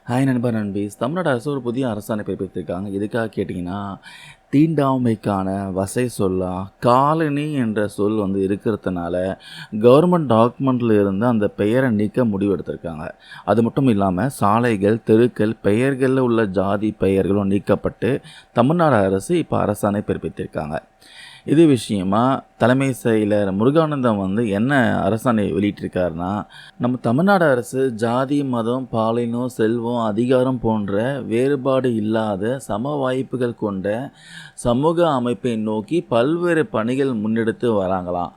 Hi நண்பர் நண்பீஸ். தமிழ்நாடு அரசு ஒரு புதிய அரசாணை பிறப்பித்திருக்காங்க. எதுக்காக கேட்டிங்கன்னா, தீண்டாமைக்கான வசை சொல்லா காலனி என்ற சொல் இருக்கிறதுனால கவர்மெண்ட் டாக்குமெண்ட்டில் இருந்து அந்த பெயரை நீக்க முடிவெடுத்திருக்காங்க. அது மட்டும் இல்லாமல் சாலைகள், தெருக்கள் பெயர்களில் உள்ள ஜாதி பெயர்களும் நீக்கப்பட்டு தமிழ்நாடு அரசு இப்போ அரசாணை பிறப்பித்திருக்காங்க. இது விஷயமா தலைமை செயலர் முருகானந்தம் என்ன அரசாணை வெளியிட்டிருக்காருன்னா, நம்ம தமிழ்நாடு அரசு ஜாதி, மதம், பாலினம், செல்வம், அதிகாரம் போன்ற வேறுபாடு இல்லாத சம வாய்ப்புகள் கொண்ட சமூக அமைப்பை நோக்கி பல்வேறு பணிகள் முன்னெடுத்து வராங்களாம்.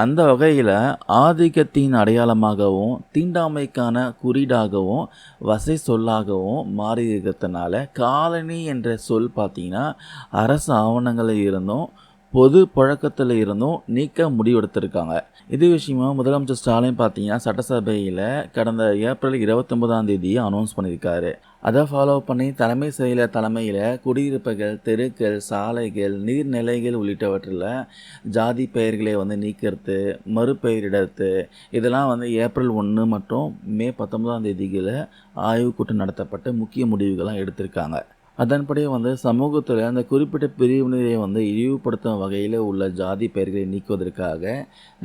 அந்த வகையில் ஆதிக்கத்தின் அடையாளமாகவும் தீண்டாமைக்கான குறியீடாகவும் வசை சொல்லாகவும் மாறி இருக்கிறதுனால காலனி என்ற சொல் பார்த்திங்கன்னா அரசு ஆவணங்களில் இருந்தும் பொது புழக்கத்தில் இருந்தும் நீக்க முடிவெடுத்திருக்காங்க. இது விஷயமா முதலமைச்சர் ஸ்டாலின் பார்த்தீங்கன்னா சட்டசபையில் கடந்த ஏப்ரல் 29 அனௌன்ஸ் பண்ணியிருக்காரு. அதை ஃபாலோ பண்ணி தலைமை செயலர் தலைமையில் குடியிருப்புகள், தெருக்கள், சாலைகள், நீர்நிலைகள் உள்ளிட்டவற்றில் ஜாதி பெயர்களை நீக்கிறது, மறுபெயரிடறது இதெல்லாம் ஏப்ரல் 1 மற்றும் மே 19 ஆய்வுக் கூட்டம் நடத்தப்பட்டு முக்கிய முடிவுகள்லாம் எடுத்திருக்காங்க. அதன்படி சமூகத்தில் அந்த குறிப்பிட்ட பிரிவினரை இழிவுபடுத்தும் வகையில் உள்ள ஜாதி பெயர்களை நீக்குவதற்காக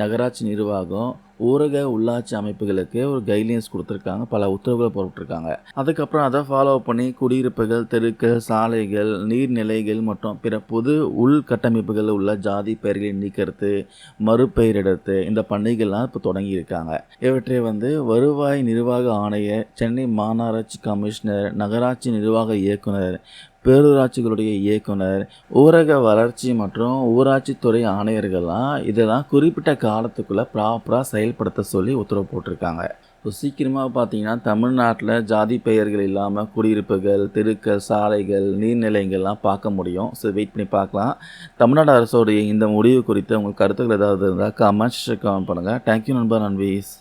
நகராட்சி நிர்வாகம், ஊரக உள்ளாட்சி அமைப்புகளுக்கு ஒரு கைட்லைன்ஸ் கொடுத்துருக்காங்க, பல உத்தரவுகளை போட்டிருக்காங்க. அதுக்கப்புறம் அதை ஃபாலோ பண்ணி குடியிருப்புகள், தெருக்கள், சாலைகள், நீர்நிலைகள் மற்றும் பிற பொது உள்கட்டமைப்புகளில் உள்ள ஜாதி பெயர்களை நீக்கிறது, மறுபெயரிடறது இந்த பணிகள்லாம் இப்போ தொடங்கியிருக்காங்க. இவற்றை வருவாய் நிர்வாக ஆணையர், சென்னை மாநகராட்சி கமிஷனர், நகராட்சி நிர்வாக இயக்குனர், பேரூராட்சிகளுடைய இயக்குனர், ஊரக வளர்ச்சி மற்றும் ஊராட்சித்துறை ஆணையர்கள்லாம் இதெல்லாம் குறிப்பிட்ட காலத்துக்குள்ளே ப்ராப்பராக செயல்படுத்த சொல்லி உத்தரவு போட்டிருக்காங்க. சீக்கிரமாக பார்த்தீங்கன்னா தமிழ்நாட்டில் ஜாதி பெயர்கள் இல்லாமல் குடியிருப்புகள், தெருக்கள், சாலைகள், நீர்நிலைகள்லாம் பார்க்க முடியும். வெயிட் பண்ணி பார்க்கலாம். தமிழ்நாடு அரசோடைய இந்த முடிவு குறித்து உங்களுக்கு கருத்துக்கள் ஏதாவது இருந்தால் கமெண்ட்ஸ் கமெண்ட் பண்ணுங்கள். தேங்க்யூ நண்பர் நண்பீஸ்.